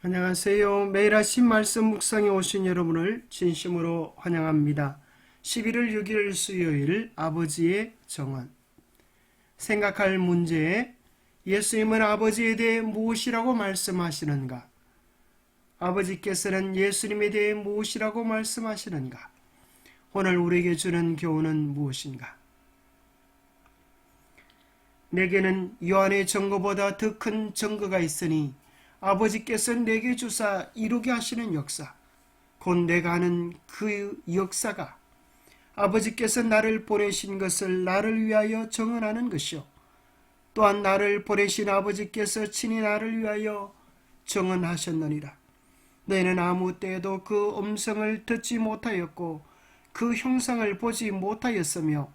안녕하세요. 매일 아침 말씀 묵상에 오신 여러분을 진심으로 환영합니다. 11월 6일 수요일 아버지의 정언. 생각할 문제. 예수님은 아버지에 대해 무엇이라고 말씀하시는가? 아버지께서는 예수님에 대해 무엇이라고 말씀하시는가? 오늘 우리에게 주는 교훈은 무엇인가? 내게는 요한의 증거보다 더 큰 증거가 있으니 아버지께서 내게 주사 이루게 하시는 역사, 곧 내가 하는 그 역사가 아버지께서 나를 보내신 것을 나를 위하여 정언하는 것이요, 또한 나를 보내신 아버지께서 친히 나를 위하여 정언하셨느니라. 너희는 아무 때에도 그 음성을 듣지 못하였고 그 형상을 보지 못하였으며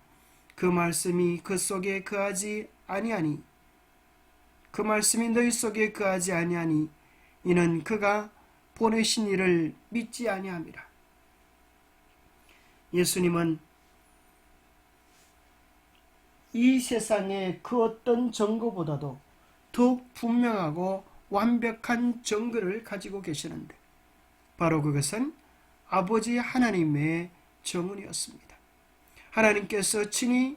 그 말씀이 그 속에 거하지 아니하니 그 말씀이 너희 속에 거하지 아니하니 이는 그가 보내신 이를 믿지 아니함이라. 예수님은 이 세상의 그 어떤 증거보다도 더욱 분명하고 완벽한 증거를 가지고 계시는데 바로 그것은 아버지 하나님의 정언이었습니다. 하나님께서 친히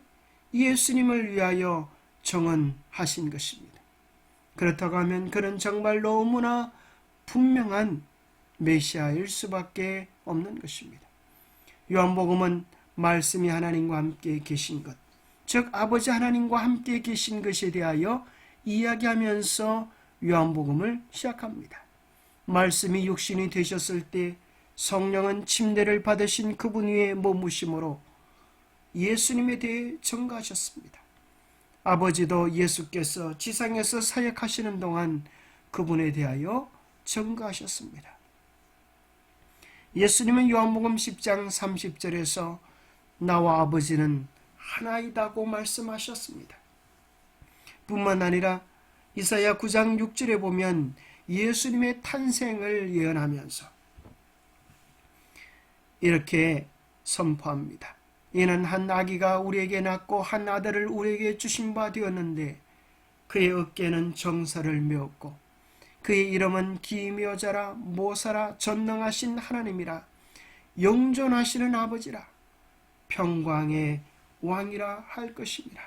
예수님을 위하여 정언하신 것입니다. 그렇다고 하면 그는 정말 너무나 분명한 메시아일 수밖에 없는 것입니다. 요한복음은 말씀이 하나님과 함께 계신 것, 즉 아버지 하나님과 함께 계신 것에 대하여 이야기하면서 요한복음을 시작합니다. 말씀이 육신이 되셨을 때 성령은 침례를 받으신 그분 위에 머무심으로 예수님에 대해 증거하셨습니다. 아버지도 예수께서 지상에서 사역하시는 동안 그분에 대하여 증거하셨습니다. 예수님은 요한복음 10장 30절에서 나와 아버지는 하나이다고 말씀하셨습니다. 뿐만 아니라 이사야 9장 6절에 보면 예수님의 탄생을 예언하면서 이렇게 선포합니다. 이는 한 아기가 우리에게 낳고 한 아들을 우리에게 주신 바 되었는데 그의 어깨는 정사를 메었고 그의 이름은 기묘자라 모사라 전능하신 하나님이라 영존하시는 아버지라 평강의 왕이라 할 것입니다.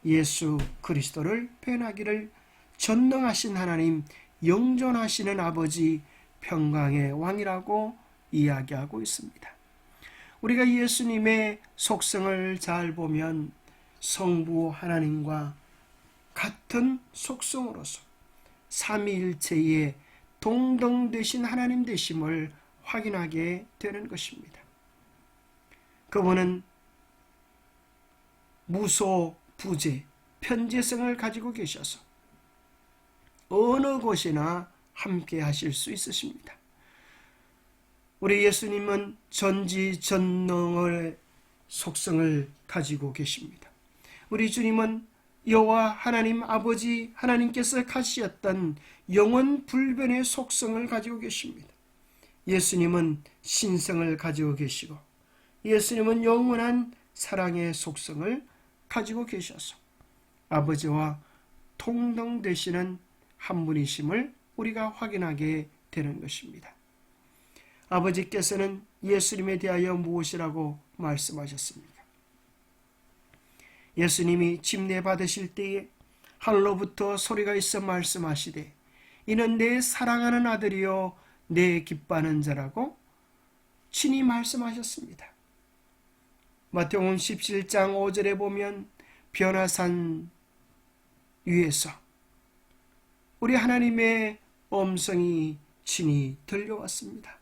예수 그리스도를 표현하기를 전능하신 하나님, 영존하시는 아버지, 평강의 왕이라고 이야기하고 있습니다. 우리가 예수님의 속성을 잘 보면 성부 하나님과 같은 속성으로서 삼위일체의 동등되신 하나님 되심을 확인하게 되는 것입니다. 그분은 무소부재, 편재성을 가지고 계셔서 어느 곳이나 함께 하실 수 있으십니다. 우리 예수님은 전지전능의 속성을 가지고 계십니다. 우리 주님은 여호와 하나님 아버지 하나님께서 가지셨던 영원불변의 속성을 가지고 계십니다. 예수님은 신성을 가지고 계시고 예수님은 영원한 사랑의 속성을 가지고 계셔서 아버지와 동등되시는 한 분이심을 우리가 확인하게 되는 것입니다. 아버지께서는 예수님에 대하여 무엇이라고 말씀하셨습니까? 예수님이 침례 받으실 때에 하늘로부터 소리가 있어 말씀하시되 이는 내 사랑하는 아들이요 내 기뻐하는 자라고 친히 말씀하셨습니다. 마태복음 17장 5절에 보면 변화산 위에서 우리 하나님의 음성이 친히 들려왔습니다.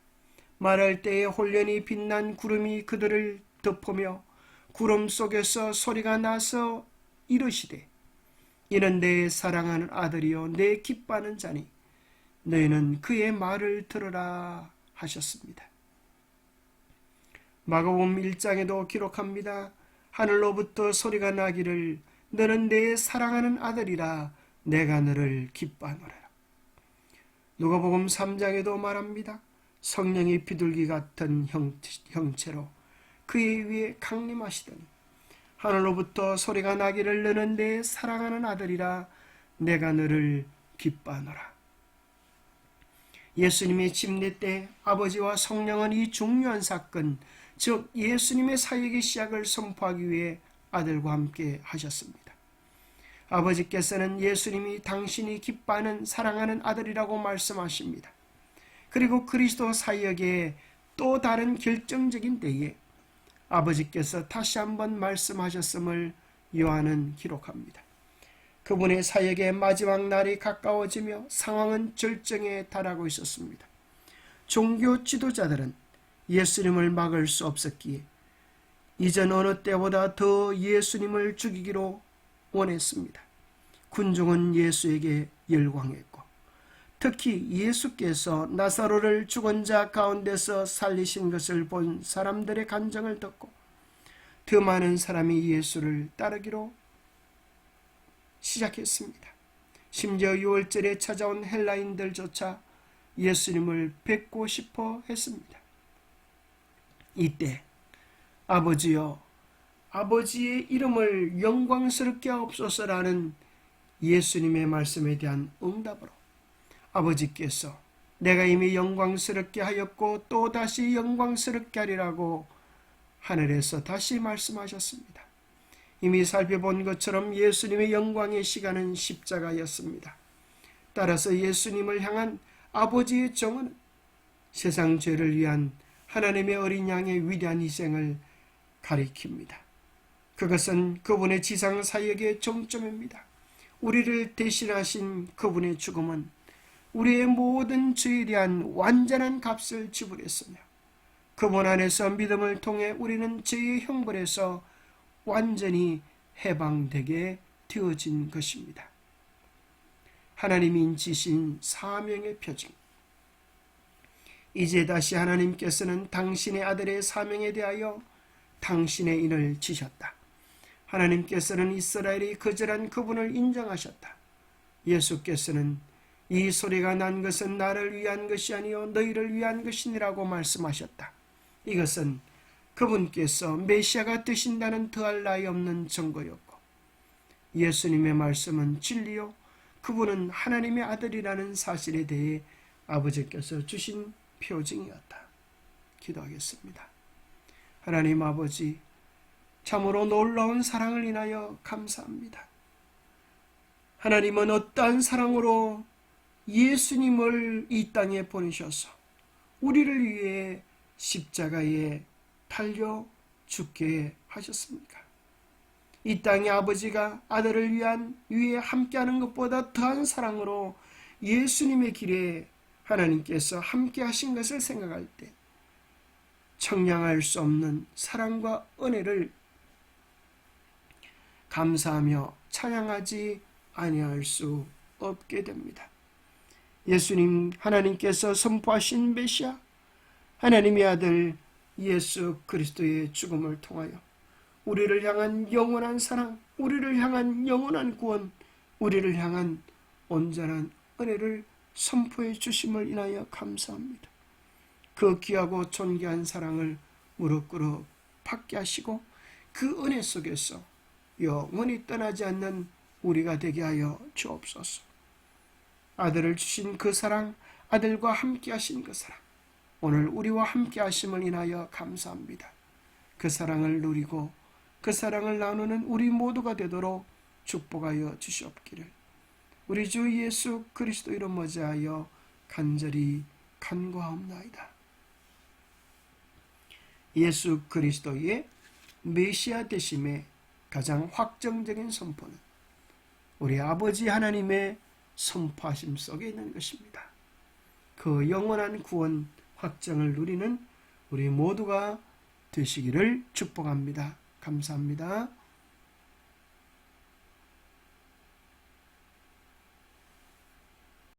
말할 때에 홀연히 빛난 구름이 그들을 덮으며 구름 속에서 소리가 나서 이르시되 이는 내 사랑하는 아들이요 내 기뻐하는 자니 너희는 그의 말을 들으라 하셨습니다. 마가복음 1장에도 기록합니다. 하늘로부터 소리가 나기를 너는 내 사랑하는 아들이라 내가 너를 기뻐하노라. 누가복음 3장에도 말합니다. 성령이 비둘기 같은 형체로 그의 위에 강림하시더니 하늘로부터 소리가 나기를 너는 내 사랑하는 아들이라 내가 너를 기뻐하노라. 예수님의 침례 때 아버지와 성령은 이 중요한 사건, 즉 예수님의 사역의 시작을 선포하기 위해 아들과 함께 하셨습니다. 아버지께서는 예수님이 당신이 기뻐하는 사랑하는 아들이라고 말씀하십니다. 그리고 그리스도 사역의 또 다른 결정적인 때에 아버지께서 다시 한번 말씀하셨음을 요한은 기록합니다. 그분의 사역의 마지막 날이 가까워지며 상황은 절정에 달하고 있었습니다. 종교 지도자들은 예수님을 막을 수 없었기에 이전 어느 때보다 더 예수님을 죽이기로 원했습니다. 군중은 예수에게 열광했고 특히 예수께서 나사로를 죽은 자 가운데서 살리신 것을 본 사람들의 간증을 듣고 더 많은 사람이 예수를 따르기로 시작했습니다. 심지어 6월절에 찾아온 헬라인들조차 예수님을 뵙고 싶어 했습니다. 이때 아버지여 아버지의 이름을 영광스럽게 하옵소서라는 예수님의 말씀에 대한 응답으로 아버지께서 내가 이미 영광스럽게 하였고 또 다시 영광스럽게 하리라고 하늘에서 다시 말씀하셨습니다. 이미 살펴본 것처럼 예수님의 영광의 시간은 십자가였습니다. 따라서 예수님을 향한 아버지의 정언은 세상 죄를 위한 하나님의 어린 양의 위대한 희생을 가리킵니다. 그것은 그분의 지상 사역의 정점입니다. 우리를 대신하신 그분의 죽음은 우리의 모든 죄에 대한 완전한 값을 지불했으며 그분 안에서 믿음을 통해 우리는 죄의 형벌에서 완전히 해방되게 되어진 것입니다. 하나님이 인치신 사명의 표징. 이제 다시 하나님께서는 당신의 아들의 사명에 대하여 당신의 인을 치셨다. 하나님께서는 이스라엘이 거절한 그분을 인정하셨다. 예수께서는 이 소리가 난 것은 나를 위한 것이 아니요 너희를 위한 것이니라고 말씀하셨다. 이것은 그분께서 메시아가 되신다는 더할 나위 없는 증거였고 예수님의 말씀은 진리요 그분은 하나님의 아들이라는 사실에 대해 아버지께서 주신 표징이었다. 기도하겠습니다. 하나님 아버지, 참으로 놀라운 사랑을 인하여 감사합니다. 하나님은 어떠한 사랑으로 예수님을 이 땅에 보내셔서 우리를 위해 십자가에 달려 죽게 하셨습니까? 이 땅의 아버지가 아들을 위해 함께하는 것보다 더한 사랑으로 예수님의 길에 하나님께서 함께 하신 것을 생각할 때 청량할 수 없는 사랑과 은혜를 감사하며 찬양하지 아니할 수 없게 됩니다. 예수님 하나님께서 선포하신 메시아 하나님의 아들 예수 그리스도의 죽음을 통하여 우리를 향한 영원한 사랑, 우리를 향한 영원한 구원, 우리를 향한 온전한 은혜를 선포해 주심을 인하여 감사합니다. 그 귀하고 존귀한 사랑을 무릎 꿇어 받게 하시고 그 은혜 속에서 영원히 떠나지 않는 우리가 되게 하여 주옵소서. 아들을 주신 그 사랑, 아들과 함께 하신 그 사랑, 오늘 우리와 함께 하심을 인하여 감사합니다. 그 사랑을 누리고 그 사랑을 나누는 우리 모두가 되도록 축복하여 주시옵기를 우리 주 예수 그리스도 이름 머지하여 간절히 간구하옵나이다. 예수 그리스도의 메시아 되심의 가장 확정적인 선포는 우리 아버지 하나님의 선포하심 속에 있는 것입니다. 그 영원한 구원 확정을 누리는 우리 모두가 되시기를 축복합니다. 감사합니다.